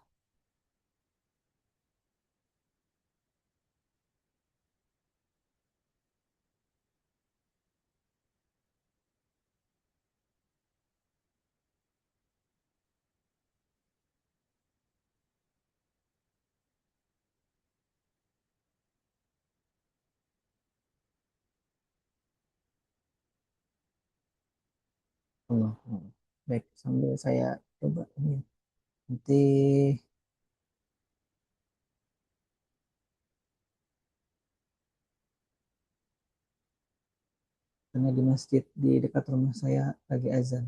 Allah. Baik, sambil saya coba ini ya. Nanti karena di masjid di dekat rumah saya lagi azan.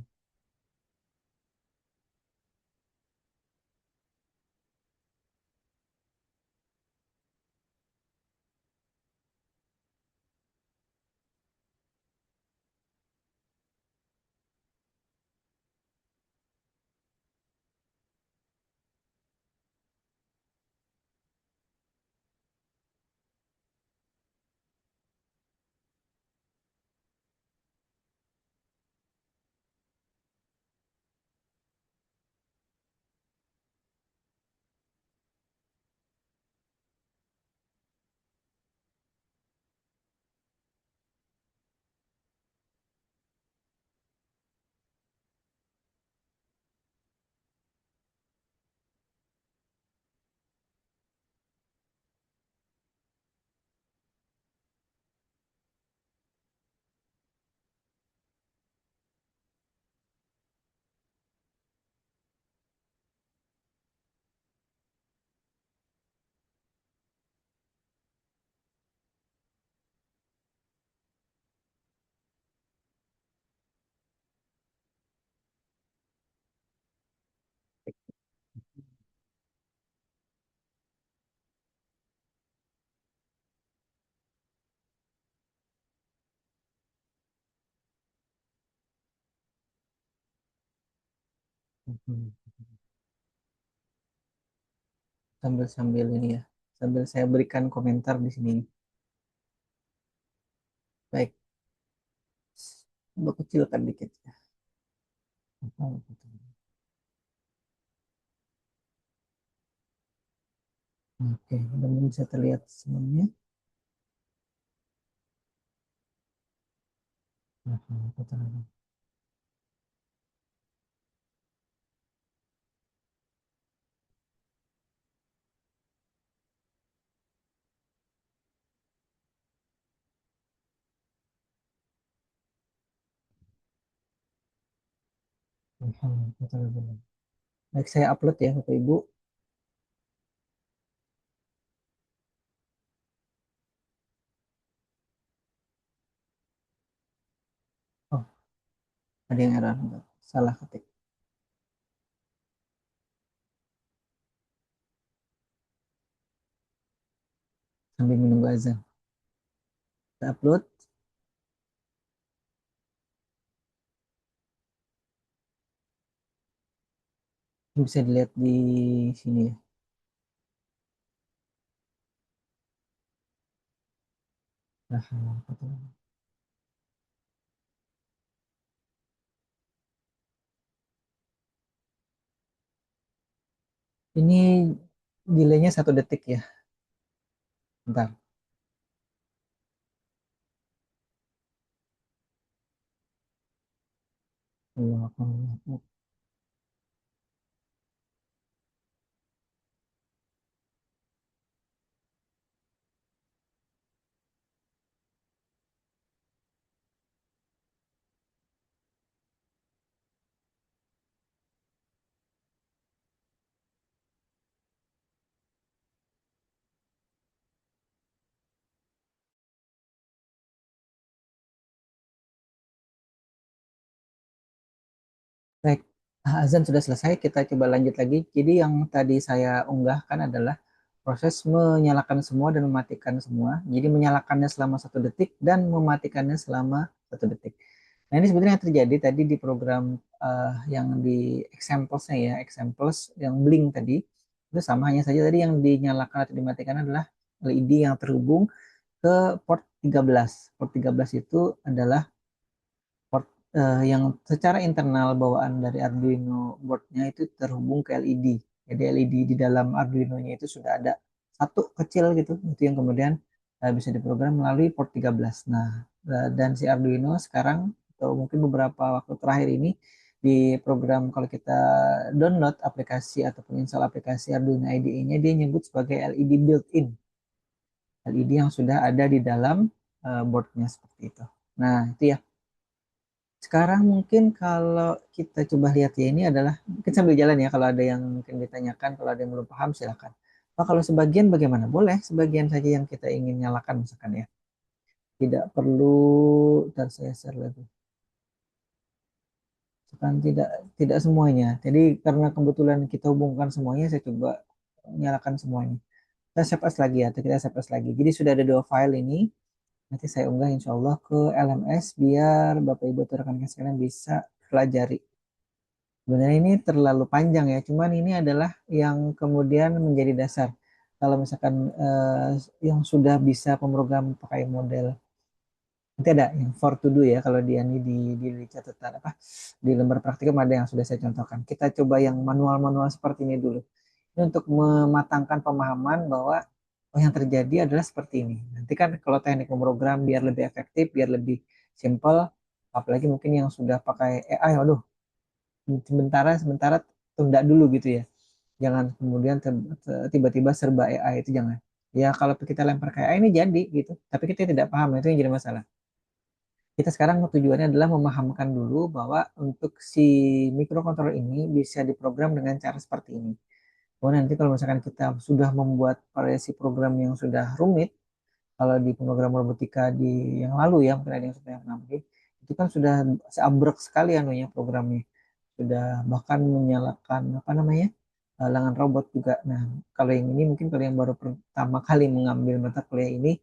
Mhm. Sambil-sambil ini ya. Sambil saya berikan komentar di sini. Baik, coba kecilkan dikit ya. Oke, mudah-mudahan bisa terlihat semuanya. Baik, saya upload ya Bapak Ibu. Oh, ada yang error. Salah ketik. Sambil menunggu azan. Kita upload. Bisa dilihat di sini ya. Nah, Ini delaynya 1 detik ya. Bentar. Baik, azan sudah selesai. Kita coba lanjut lagi. Jadi yang tadi saya unggahkan adalah proses menyalakan semua dan mematikan semua. Jadi menyalakannya selama 1 detik dan mematikannya selama 1 detik. Nah ini sebenarnya yang terjadi tadi di program yang di examples-nya ya, examples yang blink tadi. Itu sama hanya saja tadi yang dinyalakan atau dimatikan adalah LED yang terhubung ke port 13. Port 13 itu adalah port yang secara internal bawaan dari Arduino boardnya itu terhubung ke LED. Jadi LED di dalam Arduino-nya itu sudah ada satu kecil gitu, itu yang kemudian bisa diprogram melalui port 13. Nah, dan si Arduino sekarang atau mungkin beberapa waktu terakhir ini di program kalau kita download aplikasi ataupun install aplikasi Arduino IDE-nya dia nyebut sebagai LED built-in. LED yang sudah ada di dalam boardnya seperti itu. Nah, itu ya. Sekarang mungkin kalau kita coba lihat ya ini adalah mungkin sambil jalan ya kalau ada yang mungkin ditanyakan, kalau ada yang belum paham silakan. Oh, kalau sebagian bagaimana? Boleh sebagian saja yang kita ingin nyalakan misalkan ya. Tidak perlu ntar saya share lagi. Misalkan tidak semuanya. Jadi karena kebetulan kita hubungkan semuanya, saya coba nyalakan semuanya. Kita save as lagi ya, atau kita save as lagi. Jadi sudah ada 2 file ini. Nanti saya unggah insya Allah ke LMS biar Bapak Ibu atau rekan-rekan sekalian bisa pelajari. Sebenarnya ini terlalu panjang ya, cuman ini adalah yang kemudian menjadi dasar. Kalau misalkan yang sudah bisa pemrogram pakai model, nanti ada yang for to do ya, kalau dia ini di catatan apa di lembar praktikum ada yang sudah saya contohkan. Kita coba yang manual-manual seperti ini dulu. Ini untuk mematangkan pemahaman bahwa oh, yang terjadi adalah seperti ini. Nanti kan kalau teknik memprogram biar lebih efektif, biar lebih simple, apalagi mungkin yang sudah pakai AI, waduh sementara sementara tunda dulu gitu ya, jangan kemudian tiba-tiba serba AI itu jangan ya. Kalau kita lempar ke AI ini jadi gitu tapi kita tidak paham, itu yang jadi masalah. Kita sekarang tujuannya adalah memahamkan dulu bahwa untuk si microcontroller ini bisa diprogram dengan cara seperti ini. Oh nanti kalau misalkan kita sudah membuat variasi program yang sudah rumit, kalau di program robotika di yang lalu ya mungkin ada yang sudah yang pernah bikin, itu kan sudah seambrek sekali anunya programnya, sudah bahkan menyalakan apa namanya lengan robot juga. Nah kalau yang ini mungkin kalau yang baru pertama kali mengambil mata kuliah ini,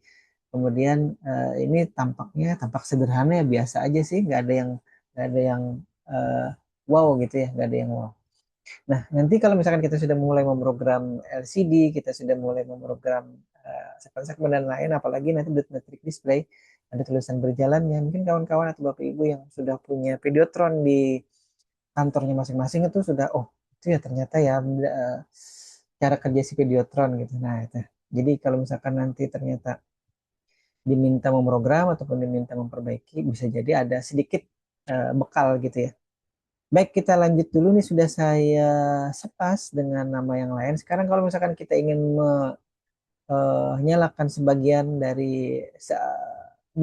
kemudian ini tampaknya tampak sederhana ya, biasa aja sih, nggak ada yang eh, wow gitu ya, nggak ada yang wow. Nah, nanti kalau misalkan kita sudah mulai memprogram LCD, kita sudah mulai memprogram segmen-segmen dan lain, apalagi nanti dot matrix display, ada tulisan berjalannya. Mungkin kawan-kawan atau Bapak Ibu yang sudah punya Videotron di kantornya masing-masing itu sudah, oh itu ya ternyata ya cara kerja si Videotron gitu. Nah, itu. Jadi kalau misalkan nanti ternyata diminta memprogram ataupun diminta memperbaiki, bisa jadi ada sedikit bekal gitu ya. Baik, kita lanjut dulu nih, sudah saya sepas dengan nama yang lain. Sekarang kalau misalkan kita ingin menyalakan sebagian dari 8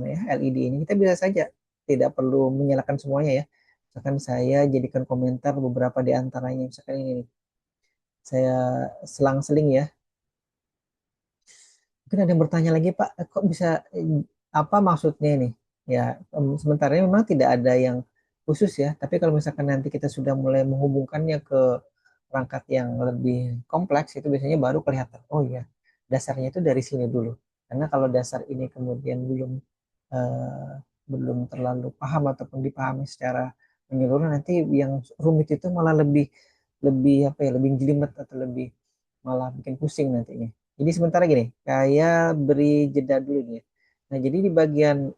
ya LED ini, kita bisa saja tidak perlu menyalakan semuanya ya. Misalkan saya jadikan komentar beberapa di antaranya. Misalkan ini nih, saya selang-seling ya. Mungkin ada yang bertanya lagi, Pak, kok bisa apa maksudnya ini? Ya, sementara ini memang tidak ada yang khusus ya, tapi kalau misalkan nanti kita sudah mulai menghubungkannya ke perangkat yang lebih kompleks, itu biasanya baru kelihatan. Oh iya, dasarnya itu dari sini dulu. Karena kalau dasar ini kemudian eh, belum terlalu paham ataupun dipahami secara menyeluruh, nanti yang rumit itu malah lebih lebih apa ya, lebih jelimet atau lebih malah bikin pusing nantinya. Jadi sementara gini, kayak beri jeda dulu nih ya. Nah, jadi di bagian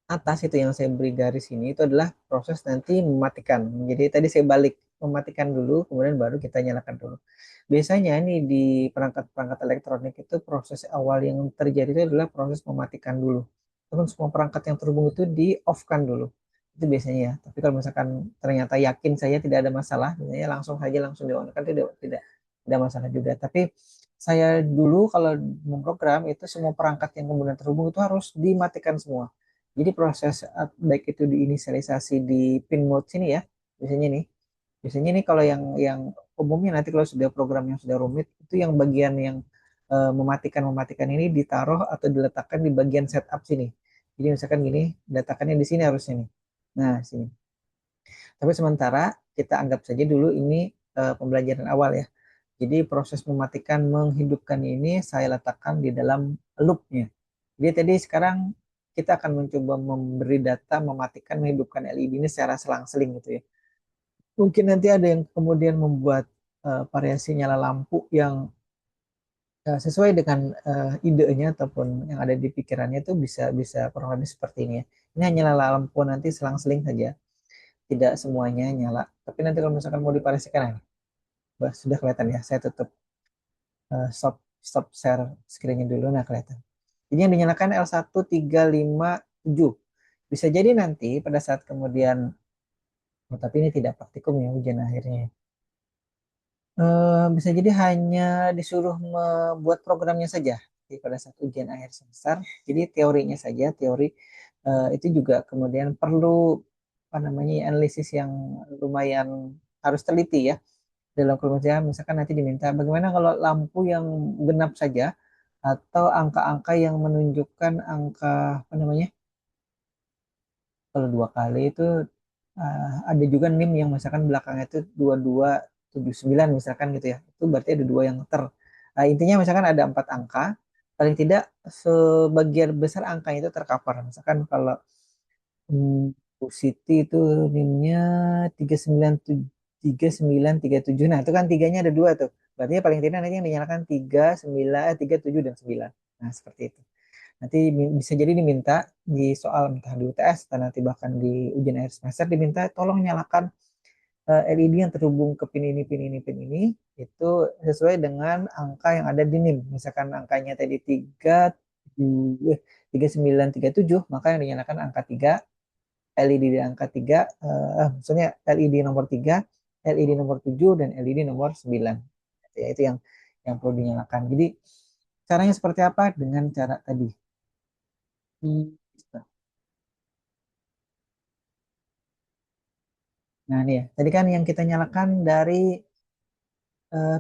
atas itu yang saya beri garis ini itu adalah proses nanti mematikan. Jadi tadi saya balik. mematikan dulu, kemudian baru kita nyalakan dulu. Biasanya nih di perangkat-perangkat elektronik itu proses awal yang terjadi itu adalah proses mematikan dulu. Terus semua perangkat yang terhubung itu di off-kan dulu. Itu biasanya ya. Tapi kalau misalkan ternyata yakin saya tidak ada masalah, biasanya langsung saja langsung di on kan tidak masalah juga. Tapi saya dulu kalau memprogram itu semua perangkat yang kemudian terhubung itu harus dimatikan semua. Jadi proses baik itu diinisialisasi di pin mode sini ya, biasanya nih. Biasanya nih kalau yang umumnya nanti kalau sudah program yang sudah rumit itu yang bagian yang mematikan ini ditaruh atau diletakkan di bagian setup sini. Jadi misalkan gini, letakkannya di sini harusnya nih. Nah, sini. Tapi sementara kita anggap saja dulu ini pembelajaran awal ya. Jadi proses mematikan menghidupkan ini saya letakkan di dalam loopnya. Jadi tadi sekarang kita akan mencoba memberi data mematikan menghidupkan LED ini secara selang-seling gitu ya. Mungkin nanti ada yang kemudian membuat variasi nyala lampu yang sesuai dengan idenya ataupun yang ada di pikirannya itu bisa bisa kurang lebih seperti ini ya. Ini hanya nyala lampu nanti selang-seling saja, tidak semuanya nyala. Tapi nanti kalau misalkan mau divariasikan, sudah kelihatan ya. Saya tutup stop stop share screen-nya dulu, nah kelihatan. Ini yang dinyalakan L1357. Bisa jadi nanti pada saat kemudian, oh, tapi ini tidak praktikum ya ujian akhirnya. Bisa jadi hanya disuruh membuat programnya saja pada saat ujian akhir semester. Jadi teorinya saja, teori itu juga kemudian perlu apa namanya analisis yang lumayan harus teliti ya. Dalam kemudian misalkan nanti diminta bagaimana kalau lampu yang genap saja atau angka-angka yang menunjukkan angka apa namanya, kalau 2 kali itu ada juga NIM yang misalkan belakangnya itu 2279 misalkan gitu ya. Itu berarti ada dua yang intinya misalkan ada 4 angka, paling tidak sebagian besar angkanya itu tercover. Misalkan kalau Bu Siti itu NIM-nya 3937. Nah, itu kan tiganya ada dua tuh. Berarti paling tidak nanti yang dinyalakan 37 dan 9. Nah, seperti itu. Nanti bisa jadi diminta di soal entah di UTS atau nanti bahkan di ujian akhir semester diminta tolong nyalakan LED yang terhubung ke pin ini itu sesuai dengan angka yang ada di NIM. Misalkan angkanya tadi 3937, maka yang dinyalakan angka 3, LED di angka 3, maksudnya LED nomor 3, LED nomor 7, dan LED nomor 9. Ya, itu yang perlu dinyalakan. Jadi caranya seperti apa? Dengan cara tadi. Nah, ini ya. Tadi kan yang kita nyalakan dari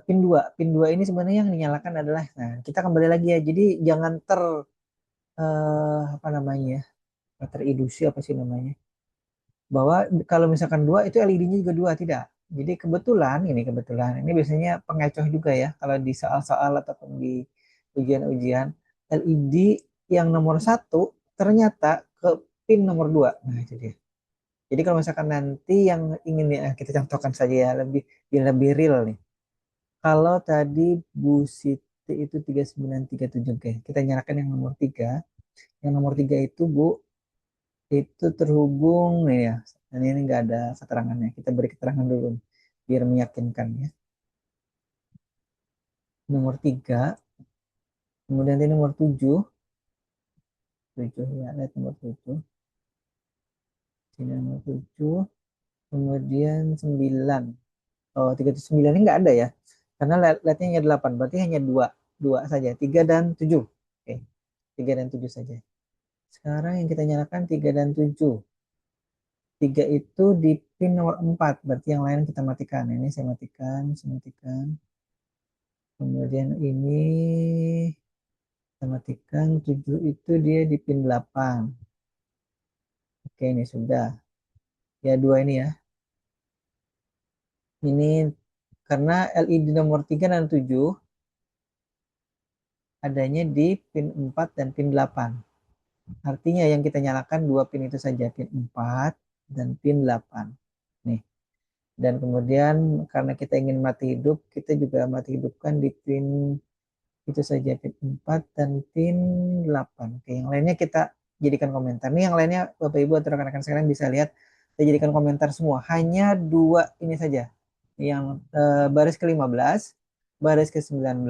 pin 2. Pin 2 ini sebenarnya yang dinyalakan adalah, nah kita kembali lagi ya. Jadi jangan apa namanya ya, terilusi apa sih namanya. Bahwa kalau misalkan 2 itu LED-nya juga 2, tidak. Jadi ini biasanya pengecoh juga ya. Kalau di soal-soal ataupun di ujian-ujian, LED yang nomor 1 ternyata ke pin nomor 2. Nah, itu dia. Jadi kalau misalkan nanti yang ingin ya, kita contohkan saja ya, lebih real nih. Kalau tadi Bu Siti itu 3937, oke. Kita nyalakan yang nomor 3. Yang nomor 3 itu Bu, itu terhubung nih ya. Dan ini nggak ada keterangannya. Kita beri keterangan dulu biar meyakinkan ya. Nomor 3, kemudian ini nomor 7. 7 ya, lihat nomor 7. Sini nomor 7, kemudian 9. Oh, 39 ini nggak ada ya. Karena lihatnya hanya 8, berarti hanya dua saja, 3 dan 7. Oke, 3 dan 7 saja. Sekarang yang kita nyalakan 3 dan 7. 3 itu di pin nomor 4, berarti yang lain kita matikan. Ini saya matikan. Kemudian ini kita matikan, 7 itu dia di pin 8. Oke, ini sudah. Ya, 2 ini ya. Ini karena LED nomor 3 dan 7 adanya di pin 4 dan pin 8. Artinya yang kita nyalakan 2 pin itu saja, pin 4 dan pin 8. Nih. Dan kemudian karena kita ingin mati hidup, kita juga mati hidupkan di pin itu saja, pin 4 dan pin 8. Oke, yang lainnya kita jadikan komentar. Nih yang lainnya Bapak Ibu atau rekan-rekan sekalian bisa lihat, saya jadikan komentar semua. Hanya 2 ini saja. yang baris ke-15, baris ke-19,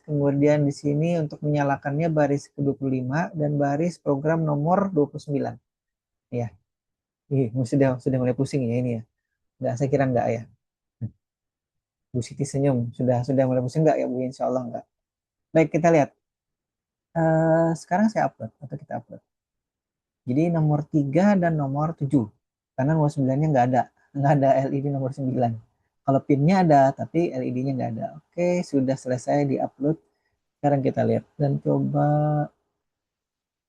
kemudian di sini untuk menyalakannya baris ke-25 dan baris program nomor 29. Ya, sudah mulai pusing ya ini ya. Enggak, saya kira enggak ya. Bu Siti senyum, sudah mulai pusing enggak ya Bu? Insya Allah enggak. Baik, kita lihat. Sekarang saya upload atau kita upload. Jadi nomor 3 dan nomor 7. Karena nomor 9-nya nggak ada LED nomor 9. Kalau pinnya ada, tapi LED-nya nggak ada. Oke, sudah selesai di-upload. Sekarang kita lihat dan coba.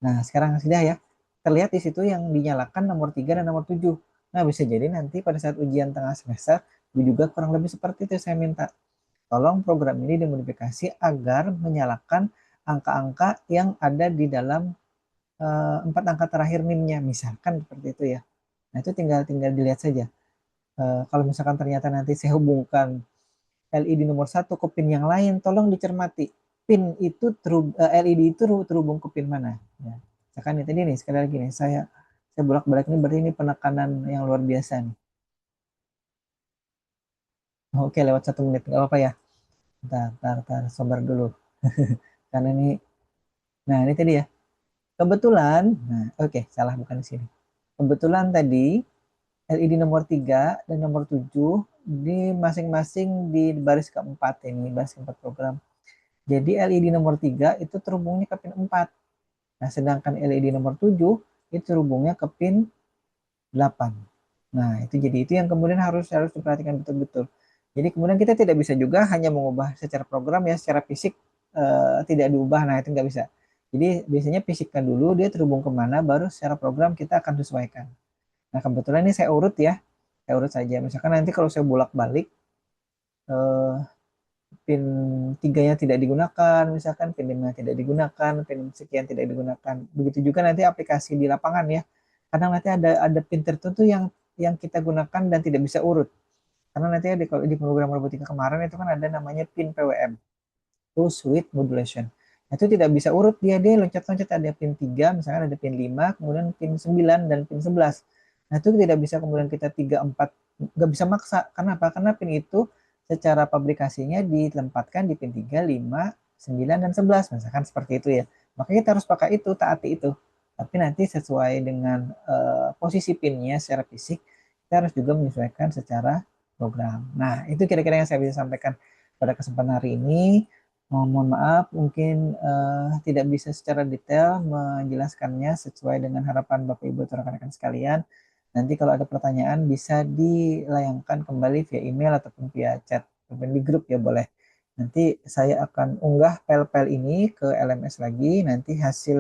Nah, sekarang sudah ya. Terlihat di situ yang dinyalakan nomor 3 dan nomor 7. Nah, bisa jadi nanti pada saat ujian tengah semester, juga kurang lebih seperti itu saya minta. Tolong program ini dimodifikasi agar menyalakan angka-angka yang ada di dalam 4 angka terakhir NIM-nya, misalkan seperti itu ya. Nah, itu tinggal tinggal dilihat saja. Kalau misalkan ternyata nanti saya hubungkan LED nomor satu ke pin yang lain, tolong dicermati. Pin itu LED itu terhubung ke pin mana? Ya. Misalkan ini tadi nih, sekali lagi nih, saya bolak-balik ini berarti ini penekanan yang luar biasa nih. Oke, lewat 1 menit, nggak apa-apa ya. Ntar, sabar dulu. Karena ini, nah ini tadi ya. Kebetulan, nah oke, salah bukan di sini. Kebetulan tadi LED nomor 3 dan nomor 7 di masing-masing di baris keempat ini, baris keempat program. Jadi LED nomor 3 itu terhubungnya ke pin 4. Nah, sedangkan LED nomor 7 itu terhubungnya ke pin 8. Nah, itu yang kemudian harus harus diperhatikan betul-betul. Jadi kemudian kita tidak bisa juga hanya mengubah secara program ya, secara fisik tidak diubah. Nah, itu nggak bisa. Jadi biasanya fisikkan dulu dia terhubung kemana, baru secara program kita akan sesuaikan. Nah, kebetulan ini saya urut ya. Saya urut saja. Misalkan nanti kalau saya bolak-balik, eh, pin 3-nya tidak digunakan, misalkan pin 5 tidak digunakan, pin sekian tidak digunakan. Begitu juga nanti aplikasi di lapangan ya. Kadang nanti ada pin tertentu yang kita gunakan dan tidak bisa urut. Karena nanti kalau di program robotika kemarin itu kan ada namanya pin PWM, Pulse Width Modulation. Nah, itu tidak bisa urut dia loncat-loncat, ada pin 3, misalkan ada pin 5, kemudian pin 9 dan pin 11. Nah, itu tidak bisa kemudian kita 3 4 nggak bisa maksa. Karena apa? Karena pin itu secara pabrikasinya ditempatkan di pin 3, 5, 9 dan 11. Misalkan seperti itu ya. Makanya kita harus pakai itu, taati itu. Tapi nanti sesuai dengan posisi pinnya secara fisik, kita harus juga menyesuaikan secara program. Nah, itu kira-kira yang saya bisa sampaikan pada kesempatan hari ini. Mohon maaf, mungkin tidak bisa secara detail menjelaskannya sesuai dengan harapan Bapak Ibu atau rekan-rekan sekalian. Nanti kalau ada pertanyaan bisa dilayangkan kembali via email ataupun via chat, ataupun di grup ya boleh. Nanti saya akan unggah file-file ini ke LMS lagi. Nanti hasil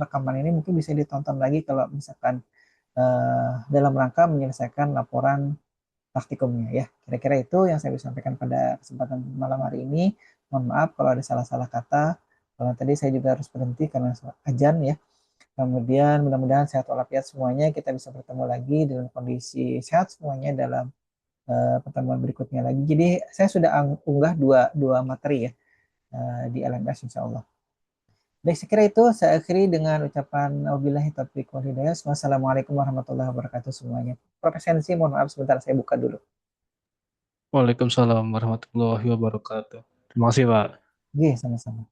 rekaman ini mungkin bisa ditonton lagi kalau misalkan dalam rangka menyelesaikan laporan praktikumnya ya. Kira-kira itu yang saya bisa sampaikan pada kesempatan malam hari ini. Mohon maaf kalau ada salah-salah kata. Kalau tadi saya juga harus berhenti karena ajan ya. Kemudian mudah-mudahan sehat walafiat semuanya. Kita bisa bertemu lagi dalam kondisi sehat semuanya dalam pertemuan berikutnya lagi. Jadi saya sudah unggah dua materi ya di LMS insya Allah. Baik, saya kira itu saya akhiri dengan ucapan wabillahi taufiq wal hidayah. Wassalamualaikum warahmatullahi wabarakatuh semuanya. Profesensi, mohon maaf sebentar saya buka dulu. Waalaikumsalam warahmatullahi wabarakatuh. Terima kasih, Pak. Oke, sama-sama.